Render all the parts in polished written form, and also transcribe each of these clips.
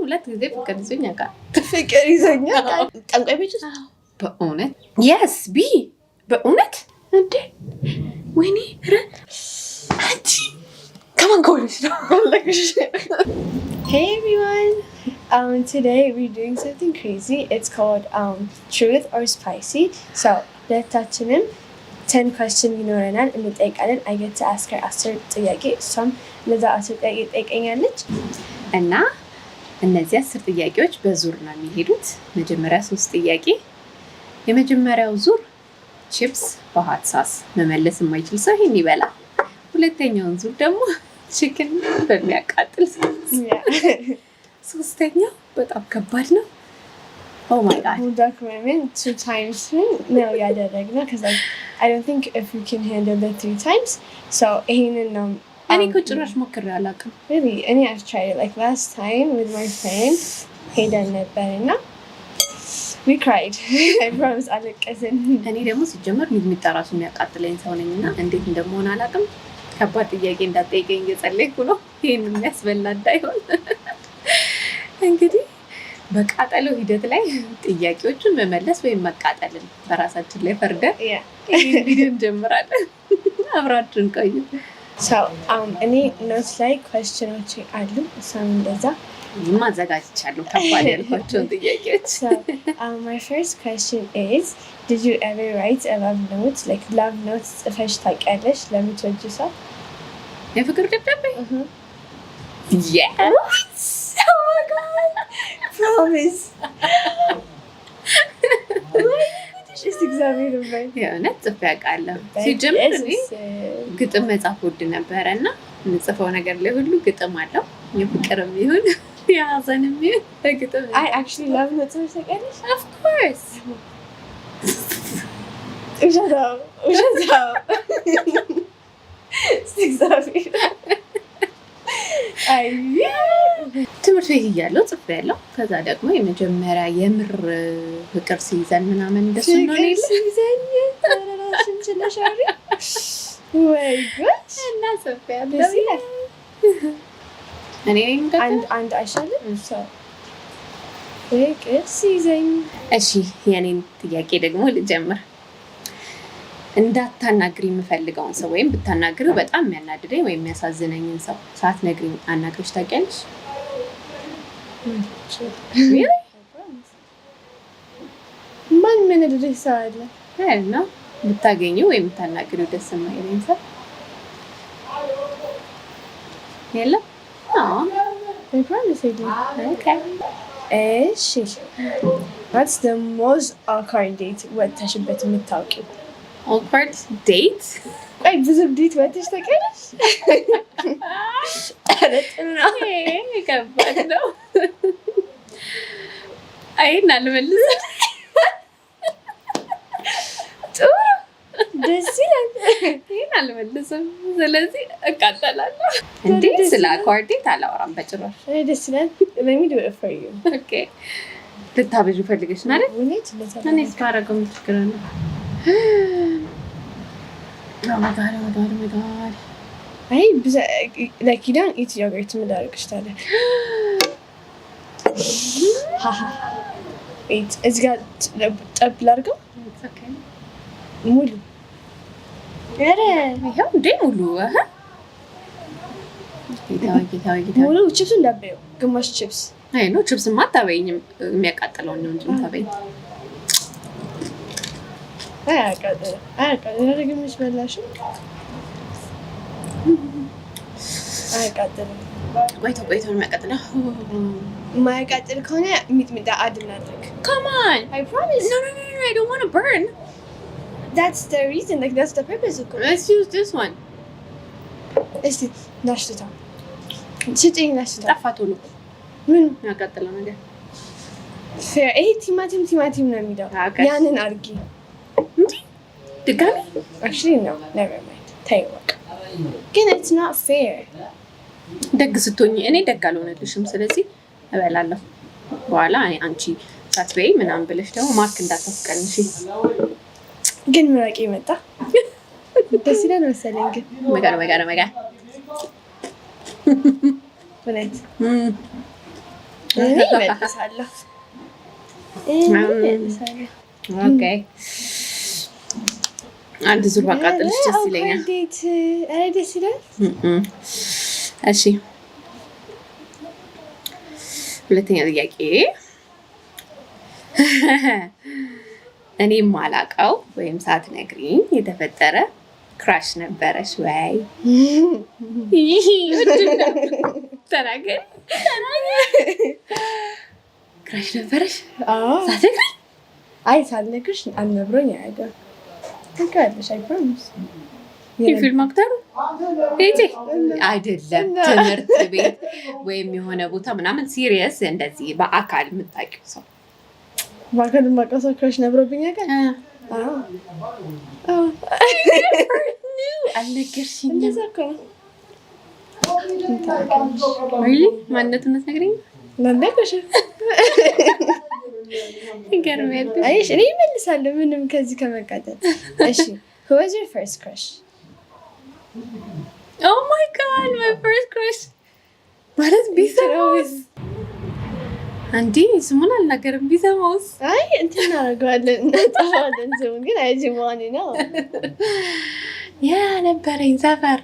ሁለት ጊዜ ፍቅር ይዞኝ ያውቃል። ፍቅር ይዞኝ ያውቃል። ጠንቋይ ቤት ውስጥ በእውነት የስ ቢ በእውነት እንዴ ወይኔ አንቺ ከማን ከሆነች ነው? Hey everyone, today we're doing something crazy. It's called truth or spicy. So ሁለታችንም 10 questions ይኖረናል እንጠይቃለን. I get to ask her 10 ጥያቄ እሷም ለዛ 10 ጥያቄ ጠይቀኛለች እና እነዚህ 10 ጥያቄዎች በዙር ነው የሚሄዱት። መጀመሪያ 3 ጥያቄ የመጀመሪያው ዙር ቺፕስ በሃት ሳስ መመለስ የማይችል ሰው ይሄን ይበላል። ሁለተኛውን ዙር ደግሞ ቺክን በሚያቃጥል ሳስ። ሶስተኛው በጣም ከባድ ነው። Oh my god. Duck women 2 times ነው ያደረግነው because I don't think if you can handle the 3 times. So ይሄንን ነው እኔ እኮ ጭራሽ ሞክሬ አላውቅም። Really? I've tried it like last time with my friend. ሄደን ነበርና we cried. I promise አለቀስን። እኔ ደግሞ ሲጀመር ሚጥሚጣ ራሱ የሚያቃጥለኝ ሰው ነኝና እንዴት እንደምሆን አላውቅም። ከባድ ጥያቄ እንዳትጠይቀኝ እየጸለይኩ ነው። ይሄን የሚያስበላ እንዳይሆን እንግዲህ በቃጠሎ ሂደት ላይ ጥያቄዎችን መመለስ ወይም መቃጠልን በራሳችን ላይ ፈርደን ቪዲዮ እንጀምራለን። አብራችን ቆዩ። እኔ ኖት ላይ questions አሉ። እሷም እንደዛ ማዘጋጅቻለሁ ከባድ ያልኳቸውን ጥያቄዎች። My first question is, did you ever write a love note? Like love note ጽፈሽ ታውቂያለሽ ለምትወጂው ሰው? የፍቅር ደብዳቤ? Yes! Oh my god! Promise! Just እግዚአብሔር ይመስገን። የእውነት ጽፌ አውቃለሁ። ሲጀምር እኔ ግጥም መጻፍ ወድ ነበረ እና የምጽፈው ነገር ላይ ሁሉ ግጥም አለው። የፍቅርም ይሁን የሀዘንም ይሁን በግጥም። I actually love notes ጽፈሽ ታውቂያለሽ? Of course! ውሸታው እግዚአብሔር ትምህርት ቤት እያለሁ ጽፌያለሁ። ከዛ ደግሞ የመጀመሪያ የምር ፍቅር ሲይዘን ምናምን እንደሱ ነው ሲይዘኝ ራስን ችለሻሪ ወይ ጉድ እና ጽፌያለሁ። እኔ አንድ አይሻልም ሰው ፍቅር ሲይዘኝ። እሺ የኔን ጥያቄ ደግሞ ልጀምር። እንዳታናግሪ የምፈልገውን ሰው ወይም ብታናግሪው በጣም የሚያናድደኝ ወይም የሚያሳዝነኝን ሰው ሳትነግሪኝ አናግረሽ ታውቂያለሽ? ማን የሚያናድድሽ ሰው አለ? እና ብታገኚው ወይም ብታናግሪው ደስ የማይለኝ ሰው የለም? I promise I do. Okay. እሺ what's the most awkward date ወጥተሽበት የምታውቂው? Awkward date? አይ ብዙ ዴት ወጥተሽ ታውቂያለሽ? ከባድ ነው። አይን አልመልስም። ጥሩ ደስ ይላል። ይሄን አልመልስም። ስለዚህ እቃጠላለሁ። እንዴ ስለ awkward date አላወራም በጭራሽ። ደስ ይላል። Let me do it for you. Okay. ልታበዥ ፈልገሽ ነው አይደል? እኔ ስታረገው ችግር ነው። Oh my god. አይ like you don't eat yogurt ምዳርግሽ ታዲያ wait እዚህ ጋር ጠብ ላድርገው ሙሉ ኧረ ይኸው እንዴ ሙሉ ጌታዊ ሙሉ ቺፕስ እንዳበየው ግማሽ ቺፕስ አይ ነው ቺፕስማ አታበይኝም የሚያቃጥለው ነው እንጂ ታበይ አያቃጥልም በላሽ አያቃጥልም ቆይቶ ነው የሚያቃጥለው የማያቃጥል ከሆነ ሚጥሚጣ አድ እናድርግ come on I promise no I don't want to burn that's the reason like that's the purpose of cooking let's use this one እስቲ ናሽታ ስጪኝ ናሽታ ጠፋቱ ነው ምን ያቃጥለው ነገር ይሄ ቲማቲም ነው የሚለው ያንን አድርጊ እንዴ ድጋሚ actually no never mind ተይው ግን it's not fair ደግ ስትሆኚ እኔ ደግ አልሆነልሽም ስለዚህ እበላለሁ በኋላ አንቺ ሳትበይ ምናምን ብለሽ ደግሞ ማርክ እንዳታስቀንሺ ግን ምራቂ መጣ ደስ ይላል መሰለኝ ግን መጋ እውነት እመልሳለሁ። ኦኬ አንድ ዙር ባቃጥልሽ ደስ ይለኛል። እንዴት? አይ ደስ ይላል። እሺ ሁለተኛ ጥያቄ እኔ ማላቀው ወይም ሳትነግሪኝ የተፈጠረ ክራሽ ነበረሽ ወይ? ተናገሪ። ክራሽ ነበረሽ? ሳትነግሪኝ? አይ ሳልነግርሽ አልነግሮኝ አያውቅም። ትንካለሽ። አይ ፕሮሚስ የፊልም አክተር አይደለም። ትምህርት ቤት ወይም የሆነ ቦታ ምናምን ሲሪየስ እንደዚህ በአካል የምታውቂው ሰው በአካል የማውቀው ሰው ክራሽ ነበረብኝ ያውቃል? አልነገርሽኝም። እንደዛ እኮ ነው። ማንነቱን አትነግሪኝም? አልነግርሽም። ይገርማል። አይሽ እኔ እመልሳለሁ ምንም ከዚህ ከመቃጠል። እሺ who was your first crush? Oh my god, my first crush ማለት ቢሰማውስ? አንዴ ስሙን አልናገርም። ቢሰማውስ? አይ እንትን እናደርገዋለን እናጠፋለን ስሙን ግን አይጅማኒ ነው። ያ ነበረኝ ሰፈር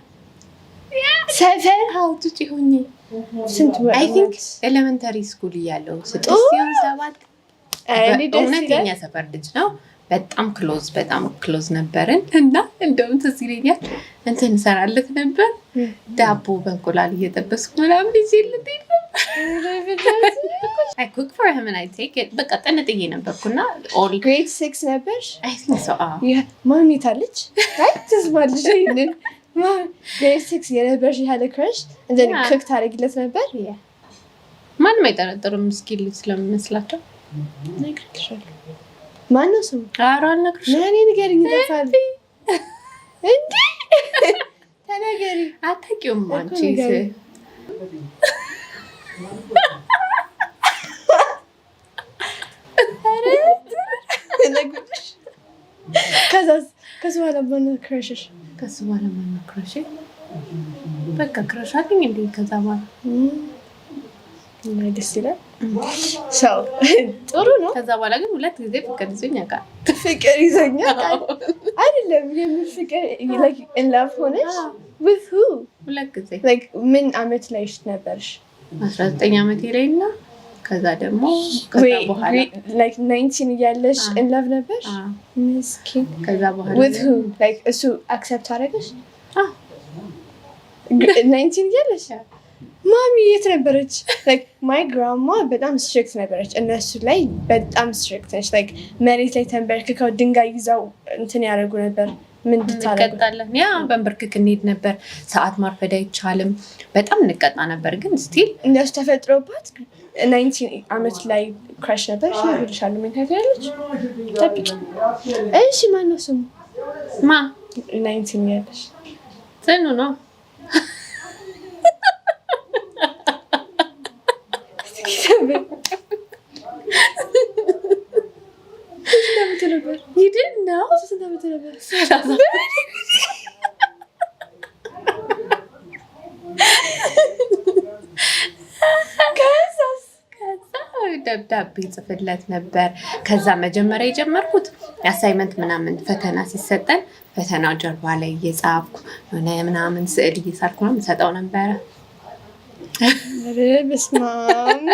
ሀውቱጭ ሆኜ ስንት አይ ቲንክ ኤሌመንተሪ ስኩል እያለሁ 6-7 እውነተኛ ሰፈር ልጅ ነው። በጣም ክሎዝ ነበርን እና እንደውም ትዝ ይለኛል እንትን እንሰራለት ነበር ዳቦ በእንቁላል እየጠበስኩ ምናምን ይዤለት ነበር። I cook for him and I take it። በቃ ጠንጥዬ ነበርኩና grade 6 ነበርሽ? I think so። ማሚ ታለች አይ ተስማልሽ ይሄንን grade 6 የነበርሽ ያለ ክራሽ and then cook ታደርጊለት ነበር? ማንም አይጠረጥርም ስኪል ስለሚመስላቸው። ነግሬሻለሁ። ማነው ስሙ? ኧረ አልነግርሽም። ለእኔ ንገሪኝ። ይጠፋል እንዴ? ተናገሪ። አታውቂውም አንቺ። ከሱ በኋላ ማነው ክራሽሽ? ከሱ በኋላ ማነው ክራሽ? በቃ ክራሽ አለኝ እንዴ ከዛ በኋላ ደስ ይላል። ሰው ጥሩ ነው። ከዛ በኋላ ግን 2 ጊዜ ፍቅር ይዞኝ ያውቃል። ፍቅር ይዞኝ ያውቃል አይደለም? የምን ፍቅር? like in love ሆነሽ? with who? 2 ጊዜ። like ምን አመት ላይ ነበርሽ? 19 አመቴ ላይ እና ከዛ ደግሞ ከዛ በኋላ like 19 እያለሽ in love ነበርሽ? ምስኪን። ከዛ በኋላ with who? like እሱ accept አደረገሽ? 19 እያለሽ ማሚ የት ነበረች? like my grandma በጣም ስትሪክት ነበረች። እነሱ ላይ በጣም ስትሪክት ነች። like መሬት ላይ ተንበርክከው ድንጋይ ይዘው እንትን ያደርጉ ነበር። ምን እንቀጣለን? ያ በንበርክክ እንሄድ ነበር። ሰዓት ማርፈድ አይቻልም። በጣም እንቀጣ ነበር። ግን ስቲል እነሱ ተፈጥሮባት 19 አመት ላይ ክራሽ ነበር። እሺ ብልሻለሁ። ምን ታውቂያለሽ? ጠብቂ። እሺ ማነው ስሙ? 19 ያለሽ ጽኑ ነው። You didn't know? ደብዳቤ ጽፍለት ነበር። ከዛ መጀመሪያ የጀመርኩት አሳይመንት ምናምን ፈተና ሲሰጠን ፈተናው ጀርባ ላይ እየጻፍኩ ሆነ ምናምን ስዕል እየሳልኩ ነው የምሰጠው ነበረ። በስመ አብ።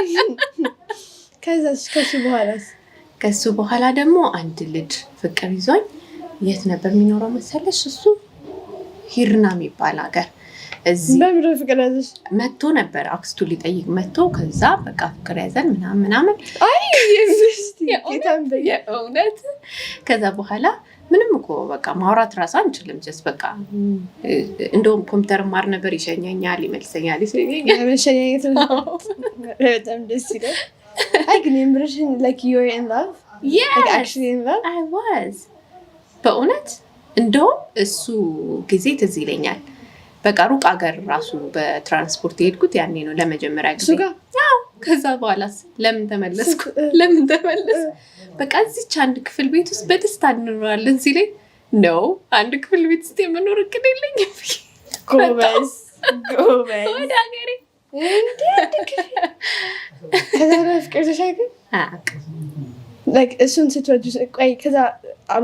ከሱ በኋላ ደግሞ አንድ ልጅ ፍቅር ይዞኝ የት ነበር የሚኖረው መሰለሽ? እሱ ሂርና የሚባል ሀገር እዚህ በምድር ፍቅር ያዘሽ መጥቶ ነበር። አክስቱ ሊጠይቅ መጥቶ ከዛ በቃ ፍቅር ያዘን ምናምን። አይ የእውነት ከዛ በኋላ ምንም እኮ በቃ ማውራት ራሱ አንችልም። ጀስ በቃ እንደውም ኮምፒውተር ማር ነበር። ይሸኛኛል፣ ይመልሰኛል። መሸኛኘት በጣም ደስ ይላል። አይ ግን የምርሽን like you were in love? Yes, like actually in love? I was. በእውነት እንደውም እሱ ጊዜ ትዝ ይለኛል። በቃ ሩቅ ሀገር ራሱ በትራንስፖርት የሄድኩት ያኔ ነው ለመጀመሪያ ጊዜ። አዎ። ከዛ በኋላስ ለምን ተመለስኩ? በቃ እዚች አንድ ክፍል ቤት ውስጥ በደስታ እንኖራለን ሲለኝ ነው አንድ ክፍል ቤት ውስጥ የመኖር እቅድ የለኝም። ጎበዝ ወደ ሀገሬ ከዛ በፍቅር ተሻገር like እሱን ስትወዱ ቆይ ከዛ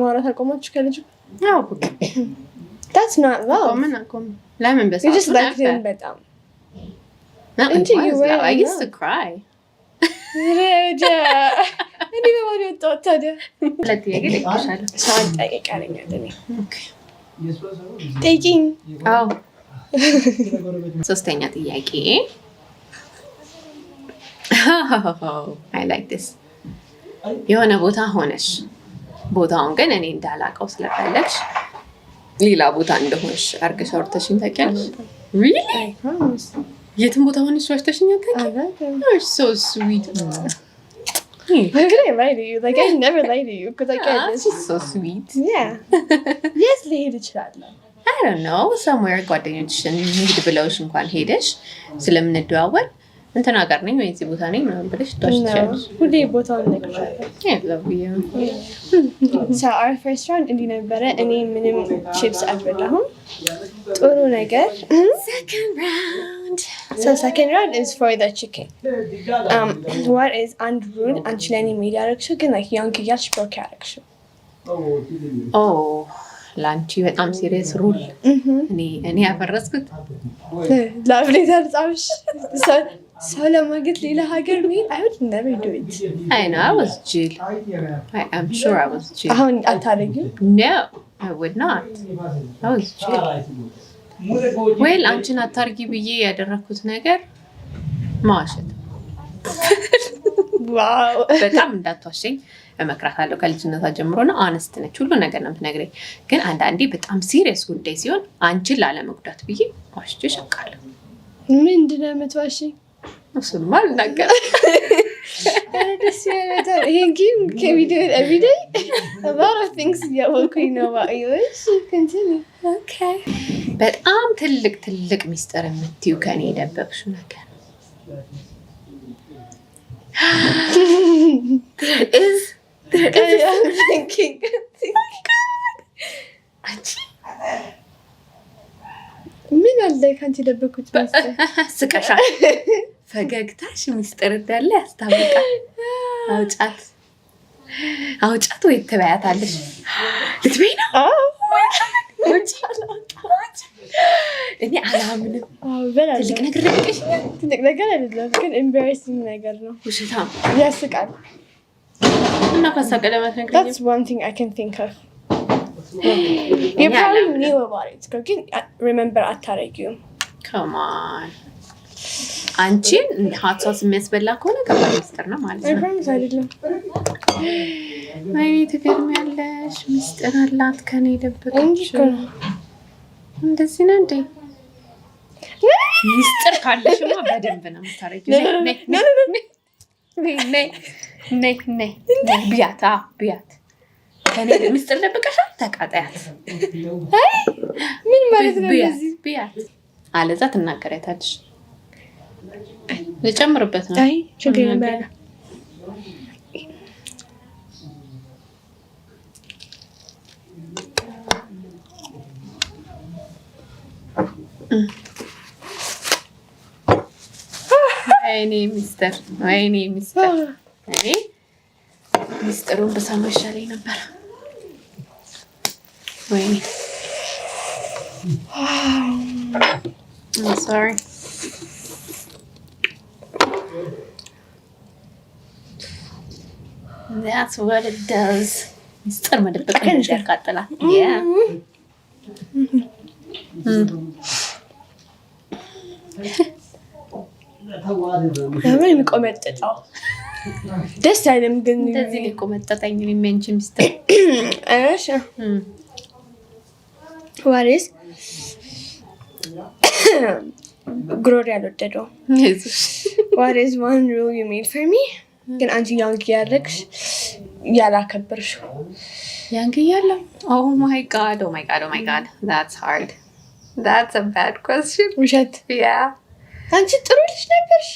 ማውራት አቆማችሁ ከልጁ? አዎ that's not love. ለምን you just like him በጣም እንጂ I used to cry. ረጃ እኔ በማን ወጣት ታዲያ ለጥያቄ ልቅሻለሁ ሳን ጠይቃለኝ እኔ ጠይቂኝ። አዎ ሶስተኛ ጥያቄ I like this የሆነ ቦታ ሆነሽ ቦታውን ግን እኔ እንዳላቀው ስለፈለግሽ ሌላ ቦታ እንደሆንሽ አርገሽ አውርተሽኝ ታውቂያለሽ? really የትም ቦታ ሆነሽ ዋሽተሽኝ ታውቂያለሽ? you're so sweet. Why would I lie to you? Like I never lie to you because I can't. She's so sweet. Yeah. Yes, ልሄድ እችላለሁ. I don't know somewhere ጓደኞችሽን ሄድ ብለውሽ እንኳን ሄደሽ ስለምንደዋወል እንትና ጋር ነኝ ወይ እዚህ ቦታ ነኝ ምናምን ብለሽ ትዋሽቻለሽ። ሁሌ ቦታውን እነግርሻለሁ። I love you. So our first round እንዲህ ነበረ። እኔ ምንም chips አልበላሁም። ጥሩ ነገር Second round. So second round is for the chicken. What is አንድ rule አንቺ ለኔ ሜድ ያደረግሽው ግን like young እያልሽ ብሮክ ያደረግሽው? ላንቺ በጣም ሲሪየስ ሩል እኔ ያፈረስኩት ላቭ ሌተር ጻፍሽ ሰው ለማግኘት ሌላ ሀገር መሄድ I would never do it. I know I was jill. I'm sure I was jill. አሁን አታረጊም? No, I would not. I was jill. Well, አንቺን አታርጊ ብዬ ያደረኩት ነገር ማዋሸት። ዋው በጣም እንዳትዋሸኝ እመክራታለሁ። ከልጅነቷ ጀምሮ ነው አነስት ነች፣ ሁሉ ነገር ነው የምትነግረኝ። ግን አንዳንዴ በጣም ሲሪየስ ጉዳይ ሲሆን አንቺን ላለመጉዳት ብዬ ዋሽቼ እሸቃለሁ። ምንድን ነው የምትዋሽኝ? እሱማ አልናገርም። ደስ ይላል። ይሄን ጌም can we do it every day? A lot of things እያወኩኝ ነው about you. Continue. Okay. በጣም ትልቅ ሚስጥር የምትይው ከኔ የደበቅሽው ነገር I'm thinking. ምን አለ ካንቺ ደበኩት ሚስጥር? ስቀሻል። ፈገግታሽ ሚስጥር እንዳለ ያስታውቃል። አውጫት ወይ ትበያታለሽ? ልትበይ ነው? እኔ አላምንም። ትልቅ ነገር ደብቀሽ? ትልቅ ነገር አይደለም ግን embarrassing ነገር ነው። ውሸታም ያስቃል። እና ካሳቀለ ማለት That's one thing I can think of. You probably knew about it. ግን remember አታረጊውም። Come on. አንቺን ሀት ሶስ የሚያስበላ ከሆነ ከባድ ሚስጥር ነው ማለት ነው። ፕሮሚስ አይደለም። ወይኔ ትገርሚያለሽ። ሚስጥር አላት ከኔ የደበቀችው። እንደዚህ ነው እንዴ? ሚስጥር ካለሽማ በደንብ ነው የምታረጊው። ነይ ቢያት ከኔ ሚስጥር ደብቀሻል። ተቃጣያት። ምን ማለት ነው? ቢያት አለዛ ትናገሪያታለሽ። ልጨምርበት ነው። አይ ችግር የለም። ወይኔ ሚስጥር እኔ ሚስጥሩን በሰማ ይሻለኝ ነበር። ወይኔ I'm sorry. That's what it does. ሚስጥር መደበቅ ያቃጥላል። Yeah. ለምን የሚቆመጥጠው ደስ አይልም ግን እንደዚህ ሊቆመጠጠኝ የሚያንቺ ሚስጥር እሺ ዋሪስ ግሮር ያልወደደው ዋሪስ one rule you made for me ግን አንቺ ያንግ ያለክሽ ያላከበርሽው ያንግ ያለ oh my god that's hard. That's a bad question. ውሸት Yeah. አንቺ ጥሩ ልጅ ነበርሽ።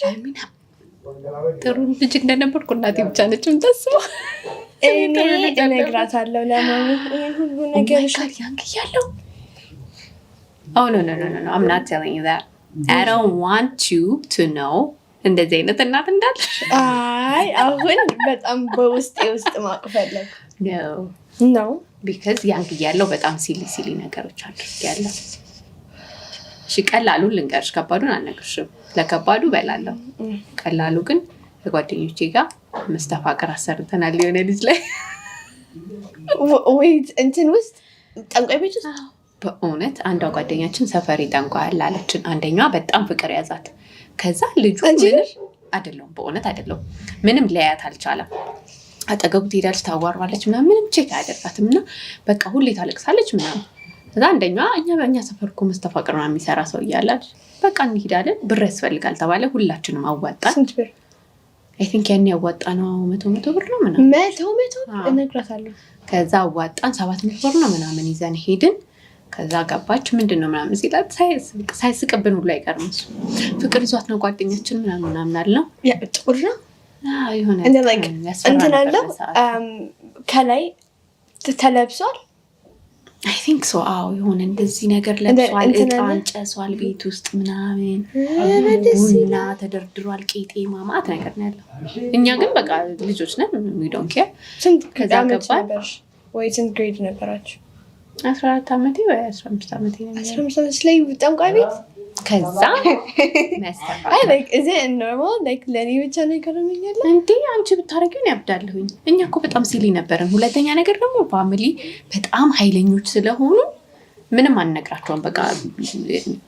ጥሩ ልጅ እንደነበርኩ እናቴ ብቻ ነች የምታስበው። እኔ እነግራታለሁ ለማሙ ይሄን ሁሉ ነገር ያንግ ያለው Oh no I'm not telling you that. I don't want you to know እንደዚህ አይነት እናት እንዳለሽ። አይ አሁን በጣም በውስጤ ውስጥ ማወቅ ፈለግ ነው ቢካዝ ያንግ ያለው በጣም ሲሊ ነገሮች አድርጌያለሁ። እሺ ቀላሉን ልንገርሽ፣ ከባዱን አልነግርሽም። ለከባዱ በላለሁ፣ ቀላሉ ግን ከጓደኞቼ ጋር መስተፋቅር አሰርተናል የሆነ ልጅ ላይ። ወይት እንትን ውስጥ ጠንቋይ ቤት ውስጥ በእውነት አንዷ ጓደኛችን ሰፈሪ ጠንቋይ አላለችን። አንደኛዋ በጣም ፍቅር ያዛት። ከዛ ልጁ ምንም አይደለም፣ በእውነት አይደለም፣ ምንም ሊያያት አልቻለም። አጠገቡ ትሄዳለች፣ ታዋራለች፣ ምንም ቼክ አያደርጋትም እና በቃ ሁሌ ታለቅሳለች ምናምን። ከዛ አንደኛዋ በእኛ ሰፈር እኮ መስተፋቅር ነው የሚሰራ ሰው እያላች በቃ እንሂዳለን፣ ብር ያስፈልጋል ተባለ። ሁላችንም አዋጣን። ስንት ብር? አይ ቲንክ ያን ያዋጣ ነው 100 ብር ነው ምናምን። 100 እነግራታለሁ። ከዛ አዋጣን 700 ብር ነው ምናምን ይዘን ሄድን። ከዛ ገባች። ምንድነው ምናምን ሲላት ሳይስቅብን ሁሉ አይቀርም እሱ ፍቅር ይዟት ነው ጓደኛችን ምናምን አልነው። ያ ጥቁር ነው ይሆነ እንትን አለው ከላይ ተለብሷል። አይ ቲንክ ሶ የሆነ እንደዚህ ነገር ለብሷል። እጣን ጨሷል ቤት ውስጥ ምናምን ቡና ተደርድሯል። ቄጤማ ማት ነገር ነው ያለው። እኛ ግን በቃ ልጆች ነን we don't care። ከዛ ገባች ወይ ስንት ግሬድ ነበራችሁ? 14 ዓመቴ ወይ 15 ዓመቴ ነው። 15 ዓመት ላይ ጠንቋይ ቤት። ከዛ መስተፋቅር አይ ላይክ is it normal like ለኔ ብቻ ነው ይከረመኛል እንዴ? አንቺ ብታረጊው ያብዳልሁኝ። እኛ እኮ በጣም ሲሊ ነበርን። ሁለተኛ ነገር ደግሞ ፋሚሊ በጣም ኃይለኞች ስለሆኑ ምንም አንነግራቸውም። በቃ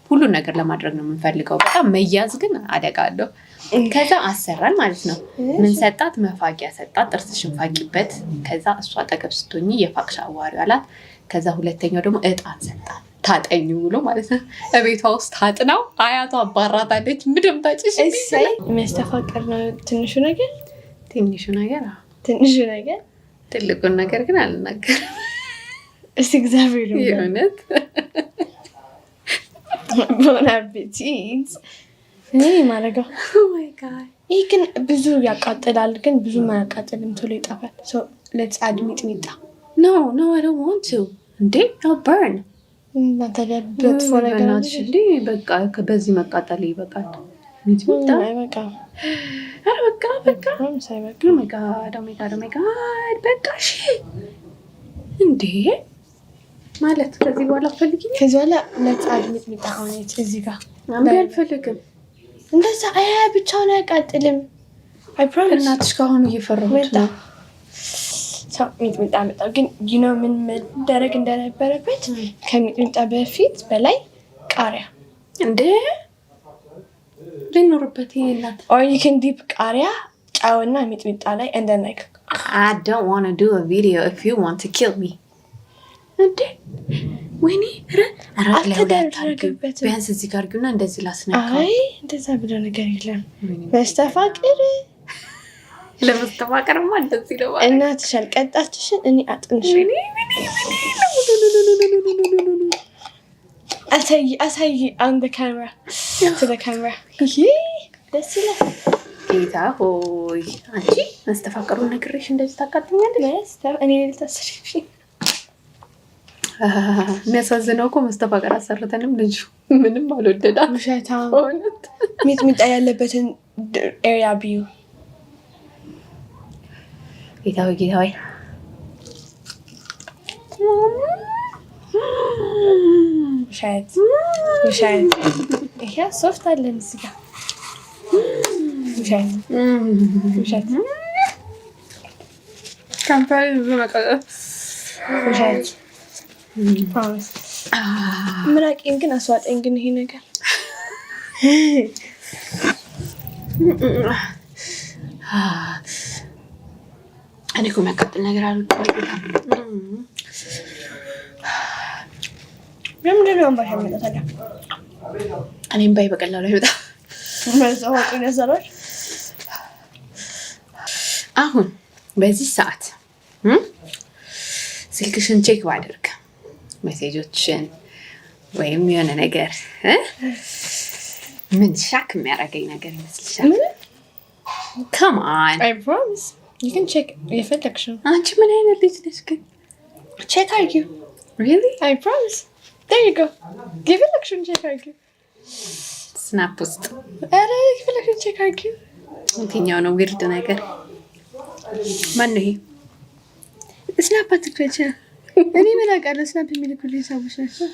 ሁሉን ነገር ለማድረግ ነው የምንፈልገው። በጣም መያዝ ግን አደጋ አለው። ከዛ አሰራን ማለት ነው። ምን ሰጣት? መፋቂያ ሰጣት። ጥርስሽን ፋቂበት። ከዛ እሷ አጠገብ ስትሆኚ የፋቅሻ አዋሪው አላት። ከዛ ሁለተኛው ደግሞ እጣን ሰጣት። ታጠኙ ብሎ ማለት ነው። በቤቷ ውስጥ ታጥናው አያቷ አባራታለች። ምንም ታጭሽ እሰይ መስተፋቅር ነው ትንሹ ነገር ትልቁን ነገር ግን አልናገርም። እሺ እግዚአብሔር ነው የእውነት bon appetit እኔ ማረጋው oh my god ይሄ ግን ብዙ ያቃጥላል፣ ግን ብዙ ማያቃጥልም፣ ቶሎ ይጠፋል። so let's add ሚጥሚጣ no I don't want to እንዴ I'll burn እናንተ for ነገር እንዴ በቃ በዚህ መቃጠል ይበቃል። ሚጥሚጣ በቃ በቃ ሳይበቃ oh my god በቃ እሺ እንዴ ማለት ከዚህ በኋላ ፈልጊኝ። ከዚህ በኋላ let's add ሚጥሚጣ ሆነች እዚህ ጋር አምቢ አልፈልግም። እንደዛ ብቻውን አያቃጥልም። I promise እናትሽ ካሁን እየፈራሁት ነው። ሚጥሚጣ መጣ ግን ምን መደረግ እንደነበረበት ከሚጥሚጣ በፊት በላይ ቃሪያ እንዴ ሊኖርበት ይላል። or you can dip ቃሪያ ጫውና ሚጥሚጣ ላይ and then like I don't want to do a video if you want to kill me እንዴ ወይኔ አልተደረገበት ቢያንስ እዚህ ጋር ግና እንደዚህ ላስነካው። አይ እንደዛ ብሎ ነገር የለም። መስተፋቅር ለመስተፋቅርማ እንደዚህ ነው ማለት እናትሽ አልቀጣችሽን እኔ አጥንሽ አሳይ on the camera to the camera ደስ ይላል። ጌታ ሆይ አንቺ መስተፋቅሩን ነግሬሽ እንደዚህ ታቃጥኛለሽ? እኔ ልታስሪሽ የሚያሳዝነው እኮ መስተፋቅር አሰርተንም ልጁ ምንም አልወደዳም። ውሸታም ሚጥሚጣ ያለበትን ኤሪያ ቢዩ ጌታ ሆይ ውሸት ይሄ ሶፍት አለን እዚህ ጋር ውሸት ካምፓኒ ውሸት ምራቄን ግን አስዋጠኝ። ግን ይሄ ነገር እኔ እኮ የሚያቃጥል ነገር አልወጣም። ምንድን ነው አምባሻ የሚመጣታለ? እኔም ባይ በቀላሉ አይመጣም። መዛዋጡን ያሰራል። አሁን በዚህ ሰዓት ስልክሽን ቼክ ባደርግ ሜሴጆችን ወይም የሆነ ነገር ምን ሻክ የሚያደርገኝ ነገር ይመስልሻል? Come on. I promise. You can check የፈለግሽው። አንቺ ምን አይነት ልጅ ነሽ ግን? Check argue. Really? I promise. There you go. የፈለግሽውን check argue. ስናፕ ውስጥ ኧረ ይፈለክ ቼክ አድርጊው። የትኛው ነው ዊርድ ነገር? ማን ነው ይሄ? ስናፕ አትክፈች። እኔ ምን አውቃለሁ? ስናፕ የሚልኩልኝ ሰዎች ናቸው።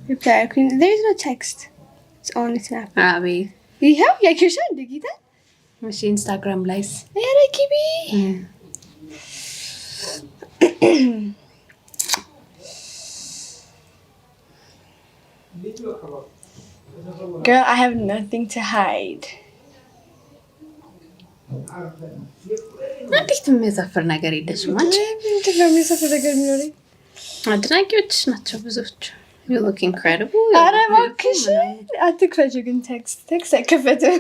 ሪፕላይ አልኩኝ። there is no text, it's only snap። አቤት ይኸው ያኪሻ እንደ ጌታ። እሺ ኢንስታግራም ላይስ? ኧረ ኪቢ girl, I have nothing to hide. እንዴት የሚያሳፍር ነገር የለሽም አንቺ? ምንድን ነው የሚያሳፍር ነገር የሚኖረኝ? አድናቂዎች ናቸው ብዙዎች። you look incredible። ኧረ እባክሽ አትክፈችው። ግን ቴክስት አይከፈትም።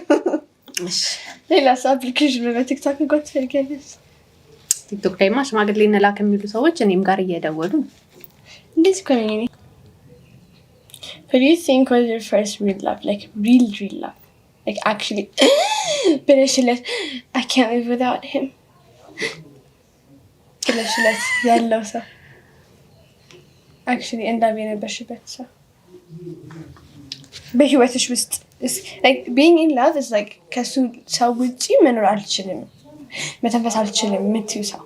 ሌላስ አፕሊኬሽን በቲክቶክ ጎት ትፈልጊያለሽ? ቲክቶክ ላይማ ሽማግሌ እንላክ የሚሉ ሰዎች እኔም ጋር እየደወሉ እንደዚህ እኮ ነኝ እኔ። What do you think was your first real love? Like real love? Like actually ብለሽለት I can't live without him ብለሽለት ያለው ሰው actually እንዳብ የነበርሽበት ሰው በህይወትሽ ውስጥ like being in love is like ከሱ ሰው ውጪ መኖር አልችልም፣ መተንፈስ አልችልም የምትይው ሰው።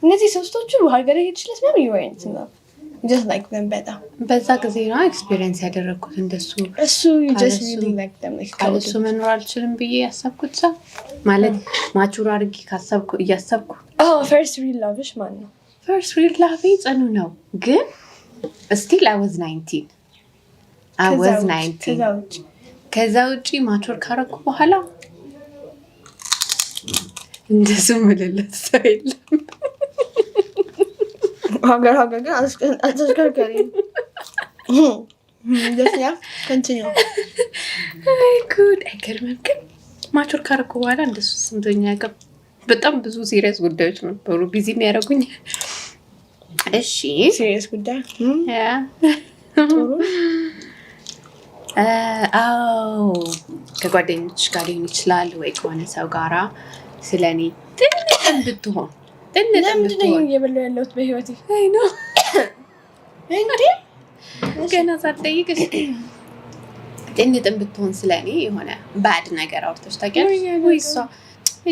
እነዚህ ሶስቶቹ ሀገር ሄድሽለት ነው ይወይንት ነው just like them better። በዛ ጊዜ ነው ኤክስፒሪየንስ ያደረኩት እንደሱ። እሱ you just really like them like ካለሱ መኖር አልችልም ብዬ ያሰብኩት ሰው ማለት ማቹር አድርጌ ካሰብኩ እያሰብኩ first real loveሽ ማን ነው? first real love ጽኑ ነው ግን still I was 19 ከዛ ውጪ ማቹር ካረኩ በኋላ እንደሱ ምልለት ሰው የለም። ሀገር ግን አስከርከሪ ደስኛ continue። ጉድ አይገርምም? ግን ማቹር ካረኩ በኋላ እንደሱ ስንቶኛ ያገብ በጣም ብዙ ሲሪየስ ጉዳዮች ነበሩ ቢዚ የሚያደርጉኝ። እሺ ሲሪየስ ጉዳይ ከጓደኞች ጋር ሊሆን ይችላል ወይ ከሆነ ሰው ጋራ ስለኔ ጥንጥም ብትሆን ለምንድነው እየበላሁ ያለሁት በህይወቴ? አይ ነው እንዴ ገና ሳትጠይቅሽ ጥንጥም ብትሆን ስለኔ የሆነ ባድ ነገር አውርተሽ ታውቂያለሽ ወይ? እሷ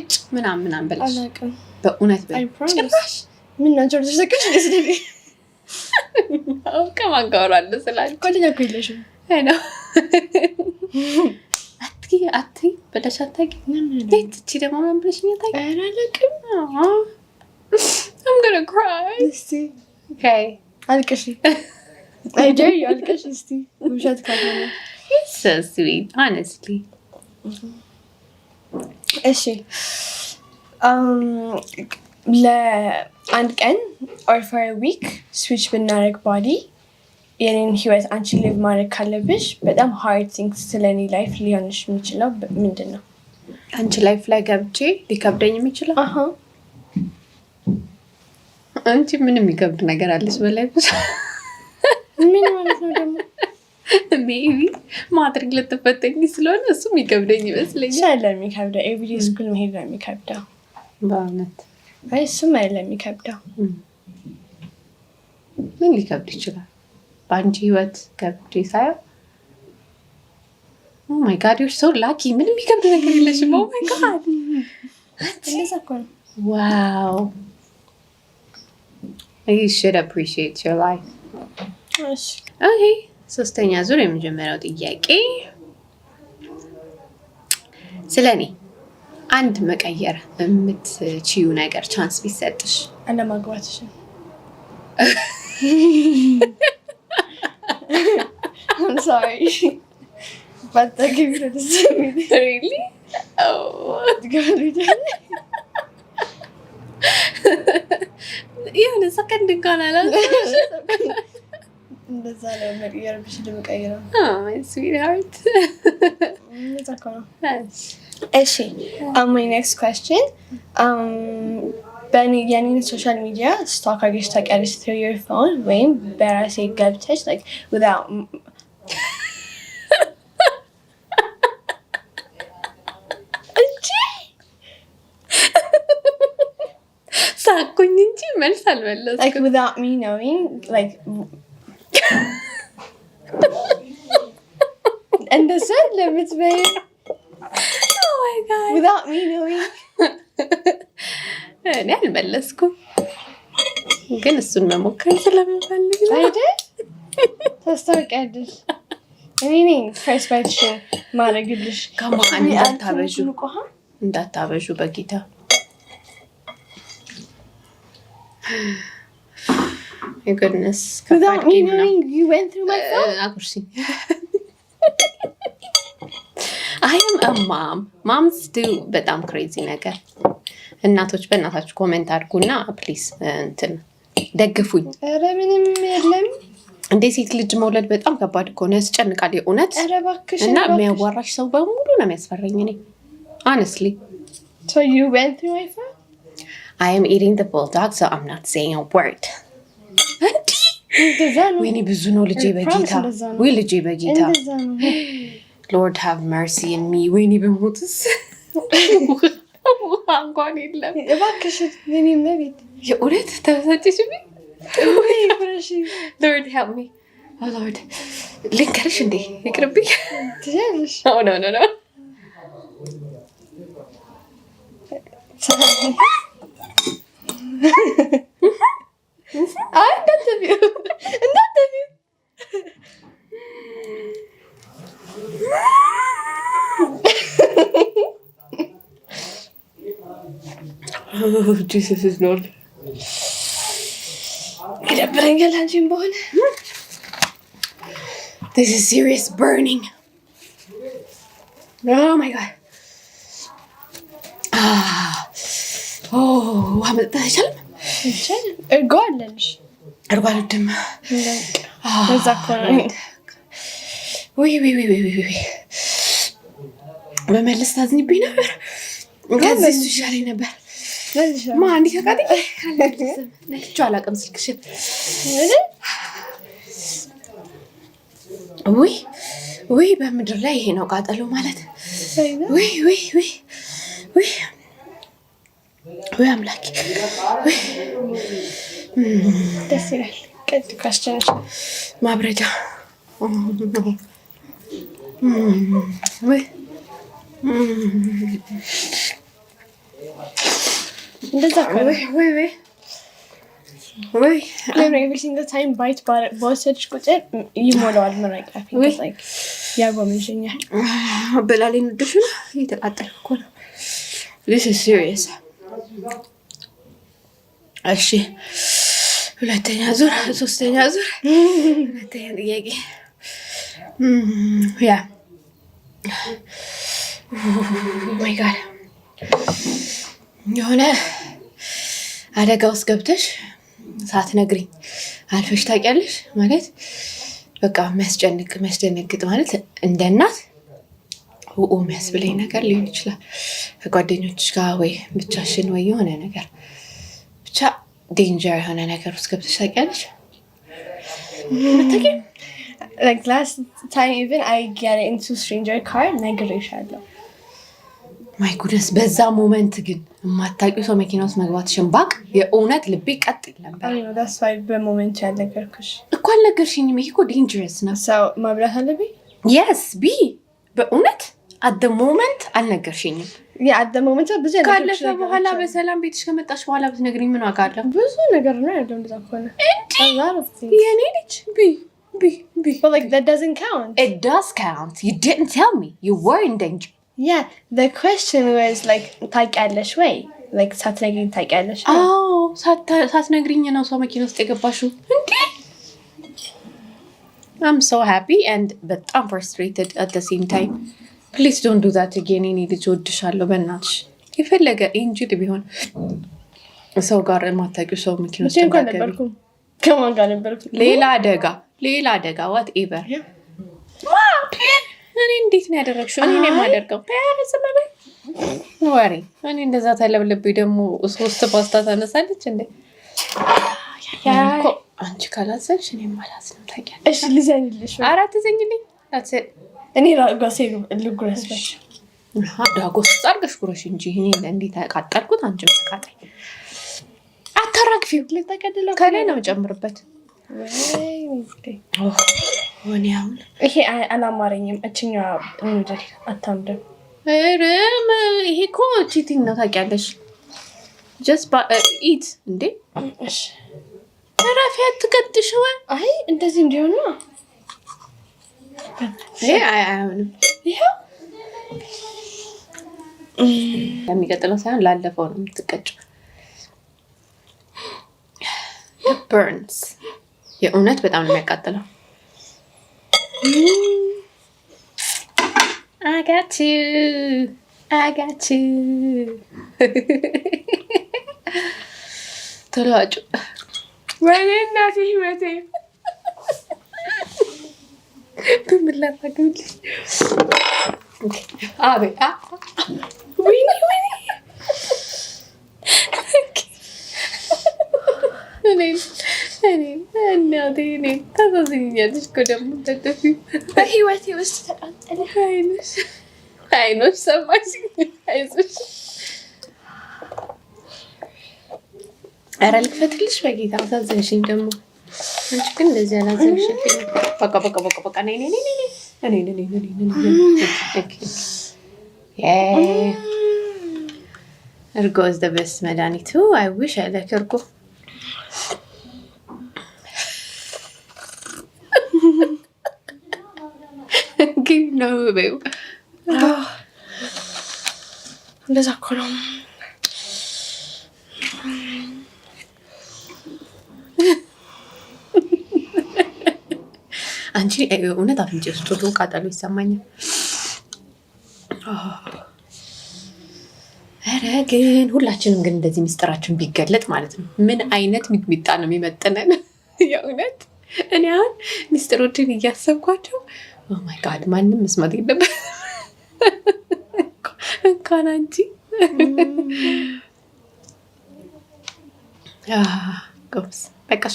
እጭ ምናምን ብለሽ በእውነት ጭራሽ ምን ናቸው ተሰከሽ ለስደቢ ከማን ጋር አወራለሁ ስላልኩ ጓደኛ እኮ የለሽም። አይ ነው አትይ በደሽ አታውቂም። እንዴት እቺ ደግሞ ምን ብለሽኝ ታውቂያለሽ? ኧረ አላውቅም። I'm gonna cry. እስቲ Okay. አልቅሽ። I dare you አልቅሽ እስቲ ውሸት ካልሆነ። It's so sweet, honestly. እሺ ለአንድ ቀን or for a week switch ብናደርግ body የኔን ህይወት አንቺ ሊቭ ማድረግ ካለብሽ በጣም hard things ስለኔ ላይፍ ሊሆንሽ የሚችለው ምንድን ነው? አንቺ ላይፍ ላይ ገብቼ ሊከብደኝ የሚችለው አንቺ ምንም የሚከብድ ነገር አለሽ በላይ ምን ማለት ነው ደግሞ? ሜቢ ማድረግ ልትፈተኝ ስለሆነ እሱም ይከብደኝ ይመስለኛል። ሳይለም የሚከብደው ኤቭሪ ስኩል መሄድ ነው የሚከብደው። በእውነት አይ እሱም አይደለም የሚከብደው። ምን ሊከብድ ይችላል? በአንቺ ህይወት ገብቼ ሳየው ኦ ማይ ጋድ ዩር ሶ ላኪ ምንም የሚከብድ ነገር የለሽም። ኦ ማይ ጋድ እንደዛ እኮ ነው። ዋው You should appreciate your life. እሺ ኦኬ ሶስተኛ ዙር የመጀመሪያው ጥያቄ ስለኔ አንድ መቀየር የምትችዩ ነገር ቻንስ ቢሰጥሽ አለማግባትሽ። I'm sorry. But I give you the same. Really? Oh. የሆነ ሰከንድ እንኳን አላልኩሽ። እንደዛ ነው መቀየርብሽ ልምቀይረው። my sweetheart. እንደዛ እኮ ነው። እሺ my next question የኔን ሶሻል ሚዲያ ስቶክ አድርገሽ ታውቂያለሽ through your phone ወይም በራሴ ገብተሽ like without ሳኩኝ እንጂ መልስ አልመለስኩም። like without me knowing like እንደዛ ለምትበይ Oh my god. without me knowing እኔ አልመለስኩም ግን እሱን መሞከር ስለምፈልግ ነው አይደል ታስታውቂያለሽ እኔ ነኝ ፈርስት ባይትሽን ማድረግልሽ ከማን እንዳታበዡ በጌታ My goodness. Without me knowing, you went through my phone? I am a mom. Moms do በጣም crazy ነገር እናቶች በእናታችሁ ኮሜንት አድርጉና ፕሊዝ እንትን ደግፉኝ ኧረ ምንም የለም እንደ ሴት ልጅ መውለድ በጣም ከባድ እኮ ነው ያስጨንቃል የእውነት ኧረ እባክሽ እና የሚያዋራሽ ሰው በሙሉ ነው የሚያስፈራኝ እኔ honestly so you went through my phone? I am eating the bulldog so I'm not saying a word ወይኔ ብዙ ነው ልጄ በጌታ ወይ ልጄ በጌታ Lord have mercy in me ወይኔ በሞትስ እንኳን የለም እባክሽ ለኔ መቤት የእውነት ተበሳጭሽብኝ ወይ ፍረሽ Lord help me oh Lord ልንገርሽ እንዴ ይቅርብኝ ትያለሽ oh no no no አይ እንዳትቢው oh Jesus is Lord ይደብረኛል አንቺን በሆነ this is serious burning oh my god oh አመጣሽ አይደል እርጎ አለልሽ እርጎ አልወድም በዛ እኮ ነው ውይ በመለስ ታዝኝብኝ ነበር ከዚህ እሱ ይሻለኝ ነበር ማን እንዲህ ተቃጥዬ ነክቼው አላውቅም ስልክሽን ውይ በምድር ላይ ይሄ ነው ቃጠሎ ማለት ውይ አምላኬ ደስ ይላል ቀጥ ካስጨነሽ ማብረጃ ውይ እንደዛ ወይ every single time bite በወሰድሽ ቁጥር ይሞላዋል መራቅ ያጎመዥኛል በላሌን ድሽ ነው የተቃጠልኩ እኮ ነው this is serious እሺ ሁለተኛ ዙር ሶስተኛ ዙር ሁለተኛ ጥያቄ ያ my god የሆነ አደጋ ውስጥ ገብተሽ ሳትነግሪኝ አልፈሽ ታውቂያለሽ ማለት በቃ የሚያስደነግጥ ማለት እንደ እናት የሚያስብለኝ ነገር ሊሆን ይችላል ከጓደኞችሽ ጋር ወይ ብቻሽን ወይ የሆነ ነገር ብቻ ዴንጀር የሆነ ነገር ውስጥ ገብተሽ ታውቂያለሽ ምትገኝ like last time even I get into stranger car ነግሬሻለሁ ማይ ጉድነስ በዛ ሞመንት ግን የማታውቂው ሰው መኪና ውስጥ መግባትሽን ባቅ የእውነት ልቤ ቀጥ ይል ነበር አይ ነው that's why በሞመንቱ ያልነገርኩሽ እኮ አልነገርሽኝም ይሄ እኮ ዴንጀረስ ነው ሰው ማብራት አለብኝ yes ቢ በእውነት at the moment አልነገርሽኝም at the moment ብዙ ነገር ካለፈ በኋላ በሰላም ቤትሽ ከመጣሽ በኋላ ብትነግሪኝ ምን ዋጋ አለው ብዙ ነገር ነው ያለው እንደዛ ከሆነ የኔ ልጅ ቢ but like that doesn't count it does count you didn't tell me you were in danger yeah the question was like ታውቂያለሽ ወይ like ሳትነግሪኝ ታውቂያለሽ ሳትነግሪኝ ነው ሰው መኪና ውስጥ የገባሽው እንዴ I'm so happy and በጣም frustrated at the same time please don't do that again እኔ ልጅ ወድሻለሁ በእናትሽ የፈለገ ኤንጅል ቢሆን ሰው ጋር የማታውቂው ሰው መኪና ውስጥ ነበርኩ ከማን ጋር ነበርኩ ሌላ አደጋ whatever እኔ እንዴት ነው ያደረግሽው እኔ ነኝ የማደርገው ወሬ እኔ እንደዛ ተለብለብኝ ደግሞ ሶስት ፓስታ ታነሳለች እንዴ አንቺ ካላሰብሽ እኔ ማለት ነው ታውቂያለሽ እሺ ልዘኝልሽ አራት ዘኝልኝ that's it እኔ ራጓሴ ልጉረስሽ ዳጎስ አድርገሽ ጉረሽ እንጂ እኔ እንዴት አቃጠልኩት አንቺ ተቃጣይ አታራግፊው ለተቀደለው ከላይ ነው ጨምርበት ወይ ወኒያውን ይሄ አላማረኝም። እችኛዋ እንውደድ አታምርም። ይሄ እኮ ቺቲንግ ነው ታውቂያለሽ። ጀስት ኢት እንዴ እሺ ራፊ አትቀጥሽው። አይ እንደዚህ እንዲሆን ነው። አይሆንም። ይሄው የሚቀጥለው ሳይሆን ላለፈው ነው የምትቀጭው። በርንስ የእውነት በጣም ነው የሚያቃጥለው። I got you ተለዋጩ ወይኔ እናቴ ህይወቴ በምን ላታገኝልሽ? አቤት ወይኔ እኔ ታሳዝኛለሽ እኮ ደግሞ ተደፊ በህይወቴ ውስጥ ተቃጠለ። አይኖች ሰማሽ? አይዞሽ። ኧረ ልክፈትልሽ በጌታ አሳዘንሽኝ ደግሞ። አንቺ ግን እንደዚህ አላዘንሽልኝ። በቃ ነይ እርጎ is the best መድኃኒቱ። I wish I like እርጎ። ግን ነው በይው። እንደዛ እኮ ነው። አንቺ እውነት አፍንጭ ውስጥ ሁሉ ቃጠሎ ይሰማኛል። ኧረ ግን ሁላችንም ግን እንደዚህ ሚስጥራችን ቢገለጥ ማለት ነው ምን አይነት ሚጥሚጣ ነው የሚመጥነን? የእውነት እኔ አሁን ሚስጥሮችን እያሰብኳቸው ኦ ማይ ጋድ ማንም መስማት የለበት እንኳን አንቺ። ጎብስ በቃሽ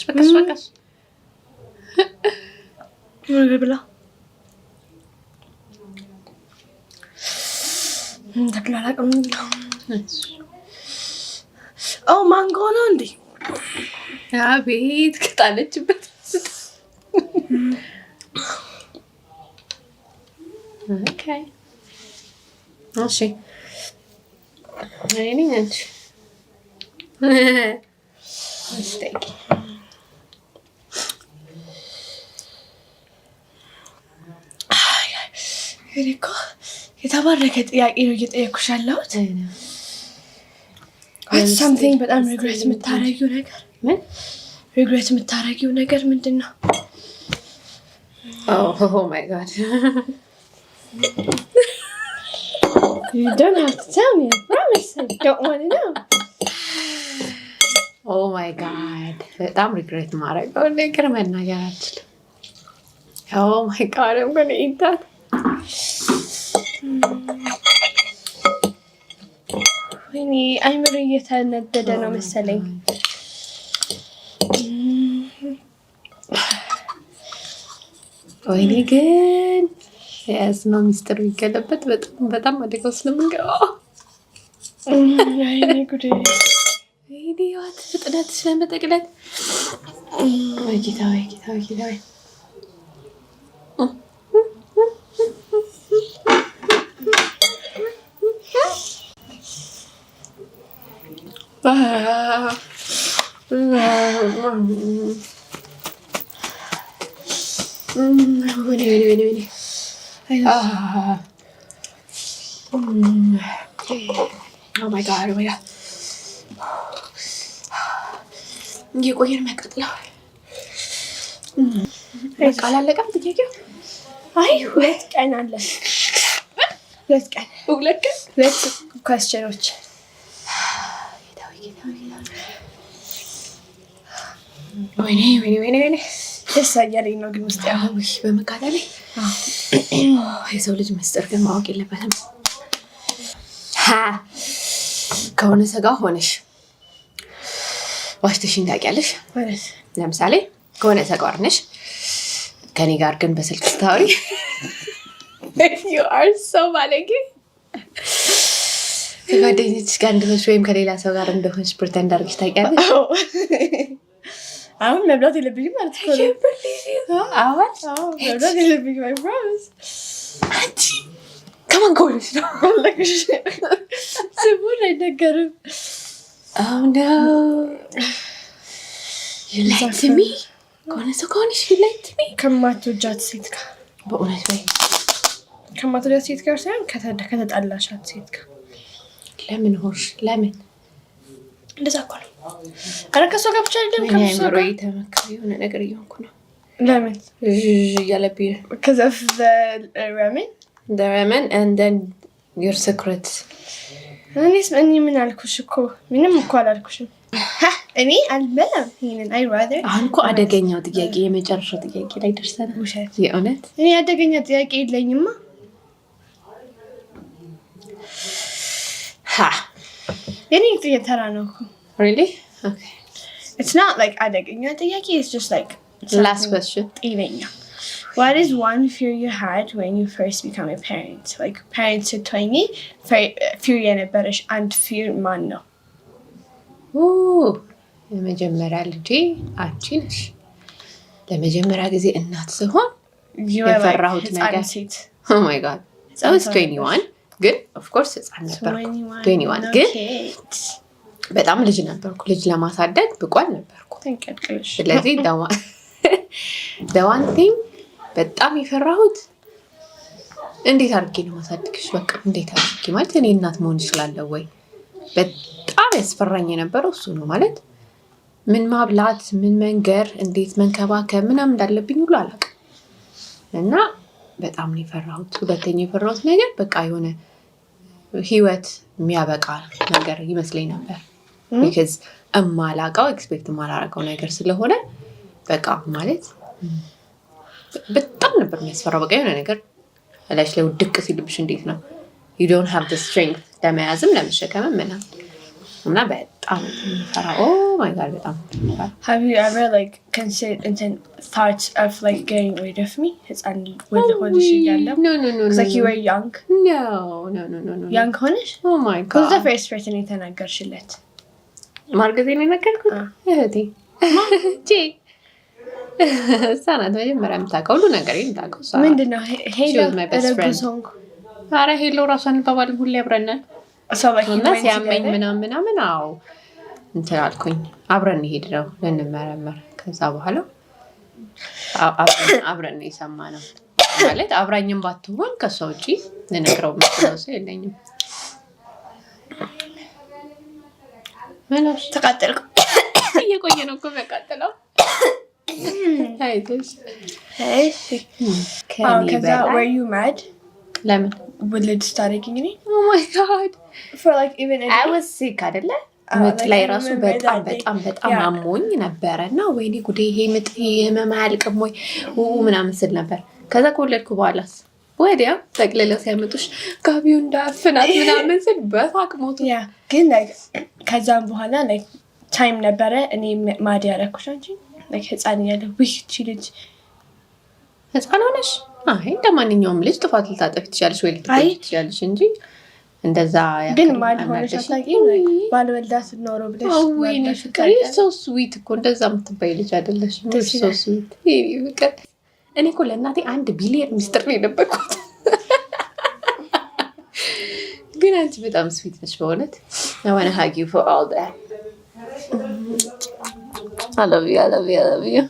ብላ ተክላላቅም ማንጎ ነው እንዴ? አቤት ከጣለችበት እሺ እኔ ነኝ እኮ የተባረከ ጥያቄ ነው እየጠየኩሽ ያለሁት። ሳምቲንግ በጣም ሪግሬት የምታረጊው ነገር ምን? ሪግሬት የምታረጊው ነገር ምንድን ነው? ኦ ማይ ጋድ You don't have to tell me. I promise. I don't want to know. ኦ ማይ ጋድ በጣም ሪግሬት ማረገው ነገር መናገር አልችልም። ኦ ማይ ጋድ I'm gonna eat that. ወይኔ አይምሮ እየተነደደ ነው መሰለኝ። ወይኔ ግን የያዝነው ሚስጥር ቢገለበት በጣም አደጋ ውስጥ ስለምንገባ። ወይኔ ጉዴ! ወይኔ ህይወት ፍጥነት ስለመጠቅለት ወይ ጌታ ወይ ወይኔ ኦ ማይ ጋድ እየቆየን የሚያቃጥለው በቃ አላለቀም ጥያቄው። አይ 2 ቀን አለ። 2 ቀን 2 ኩዌስቸኖች። ወይኔ ደስ እያለኝ ነው ግን ውስጥ ያው በመቃጠሌ። የሰው ልጅ ምስጢር ግን ማወቅ የለበትም። ከሆነ ሰጋ ሆነሽ ዋሽተሽኝ ታውቂያለሽ? ለምሳሌ ከሆነ ሰጋ ነሽ ከኔ ጋር ግን በስልክ ስታወሪ you are so ባለጌ። ከጓደኞችሽ ጋር እንደሆንሽ ወይም ከሌላ ሰው ጋር እንደሆንሽ ፕሪተንድ አድርገሽ ታውቂያለሽ? አሁን መብላት የለብኝም ማለት ነው። አሁን መብላት የለብኝም I promise አንቺ ከማን ጋር ሆነሽ ነው? ስሙን አይነገርም። Oh no you lied to me ከሆነ ሰው ከሆነሽ you lied to me ከማትወጃት ሴት ጋር በእውነት ወይ ከማትወጃት ሴት ጋር ሳይሆን ከተጣላሻት ሴት ጋር ለምን ሆንሽ? ለምን እንደዛ እኮ ነው። ኧረ ከእሷ ጋር ብቻ አይደለም ከእሷ ጋር ተመካሪ የሆነ ነገር እየሆንኩ ነው። ለምን እያለብኝ ነው because of the ramen and then your secret እኔ ምን አልኩሽ እኮ ምንም እኮ አላልኩሽም። እኔ አልበላም ይሄንን I rather አሁን እኮ አደገኛው ጥያቄ የመጨረሻው ጥያቄ ላይ ደርሰናል። ውሸት የእውነት እኔ አደገኛ ጥያቄ የለኝማ። የኔ ጥያቄ ተራ ነው እኮ really okay it's not like አደገኛ ጥያቄ it's just like last question ጤነኛ what is one fear you had when you first become a parent like parents ስትሆኚ fear የነበረሽ አንድ fear ማን ነው? የመጀመሪያ ልጄ አንቺ ነሽ። ለመጀመሪያ ጊዜ እናት ስሆን የፈራሁት ነገር oh my god I was 21 ግን of course ህፃን ነበርኩ 21 ግን በጣም ልጅ ነበርኩ። ልጅ ለማሳደግ ብቁ አልነበርኩ። ስለዚህ the one thing በጣም የፈራሁት እንዴት አድርጌ ነው ማሳደግሽ? በቃ እንዴት አድርጌ ማለት እኔ እናት መሆን እችላለሁ ወይ? በጣም ያስፈራኝ የነበረው እሱ ነው። ማለት ምን ማብላት፣ ምን መንገር፣ እንዴት መንከባከብ ምናምን እንዳለብኝ ሁሉ አላውቅም እና በጣም ነው የፈራሁት። ሁለተኛ የፈራሁት ነገር በቃ የሆነ ህይወት የሚያበቃ ነገር ይመስለኝ ነበር because እማላውቀው ኤክስፔክት የማላደርገው ነገር ስለሆነ በቃ ማለት በጣም ነበር የሚያስፈራው። በቃ የሆነ ነገር አላሽ ላይ ውድቅ ሲልብሽ እንዴት ነው you don't have the strength ለመያዝም ለመሸከምም ምናምን እና በጣም ፈራው። oh my god በጣም have you ever like considered thoughts of like getting rid of me? It's when the whole shit ያለው no like you were young no young ሆነሽ oh my god who's the first person የተናገርሽለት? ማርገዜን የነገርኩት እህቴ ጂ ሳናት መጀመሪያ የምታውቀው ሁሉ ነገር የምታውቀው እሷ ምንድነው? ሄሎ ኧረ ሄሎ ራሷን ባባልም ሁሌ አብረን እና ሲያመኝ ምናምን አዎ እንትን አልኩኝ አብረን ሄድ ነው ልንመረመር። ከዛ በኋላ አብረን የሰማነው ማለት አብራኝም ባትሆን ከሷ ውጪ ልነግረው የምችለው ሰው የለኝም። ምንሽ ተቃጠልኩ እየቆየ ነው እኮ የሚያቃጥለው። አይተሽ ከዛ were you mad? ለምን ውልድ ስታደርጊኝ እኔ oh my god for like even I was sick አይደለ ምጥ ላይ ራሱ በጣም አሞኝ ነበረና ወይኔ ጉዴ ይሄ ምጥ ህመም አያልቅም ወይ ምናምን ስል ነበር። ከዛ ከወለድኩ በኋላስ ወዲያ ጠቅልለው ሲያመጡሽ ጋቢው እንዳፍናት ምናምን ስል በፋቅ ሞቱ። ያ ግን like ከዛም በኋላ like ታይም ነበረ እኔ ማዲ ያረኩሽ አንቺ like ህፃን ያለ ውይቺ ልጅ ህፃን ሆነሽ አይ እንደማንኛውም ልጅ ጥፋት ልታጠፊ ትችያለሽ ወይ ልትጠፊ ትችያለሽ እንጂ እንደዛ ግን ማዲ ሆነሽ አታውቂም like ባልወልዳት ኖሮ ብለሽ ወይ ነው ፍቅር so sweet እኮ እንደዛ የምትባይ ልጅ አይደለሽ so sweet ይሄ ፍቅር እኔ እኮ ለእናቴ 1 ቢሊየን ሚስጥር ነው የነበርኩት። ግን አንቺ በጣም ስዊት ነሽ በእውነት I want to hug you for all that I love you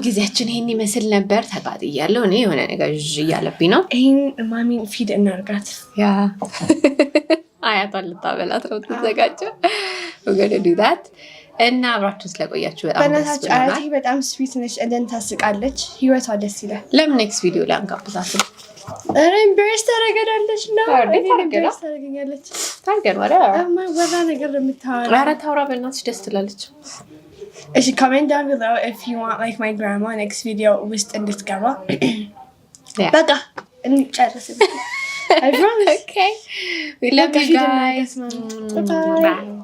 ጊዜያችን ይሄን ይመስል ነበር። ተቃጥያለሁ እኔ የሆነ ነገር እያለብኝ ነው። ይሄን ማሚን ፊድ እናርጋት ያ አያቷን ልታበላት ነው ተዘጋጀው we're going to do that እና አብራችሁ ስለቆያችሁ በጣም ደስ ብሎናል። አያቴ በጣም ስዊት ነች እንደን ታስቃለች። ህይወቷ ደስ ይላል። ለምን ኔክስት ቪዲዮ ላይ አንጋብዛት? ኧረ ኢምብሬስ ታረጋለች ነው ኢምብሬስ ታረጋለች ታርገን ወራ ወራ ነገር የምታወራ ኧረ ታውራ በእናትሽ ደስ ትላለች። እሺ comment down below if you want like my grandma next video ውስጥ እንድትገባ በቃ እንጨርስ። I promise. Okay we love you guys. Bye.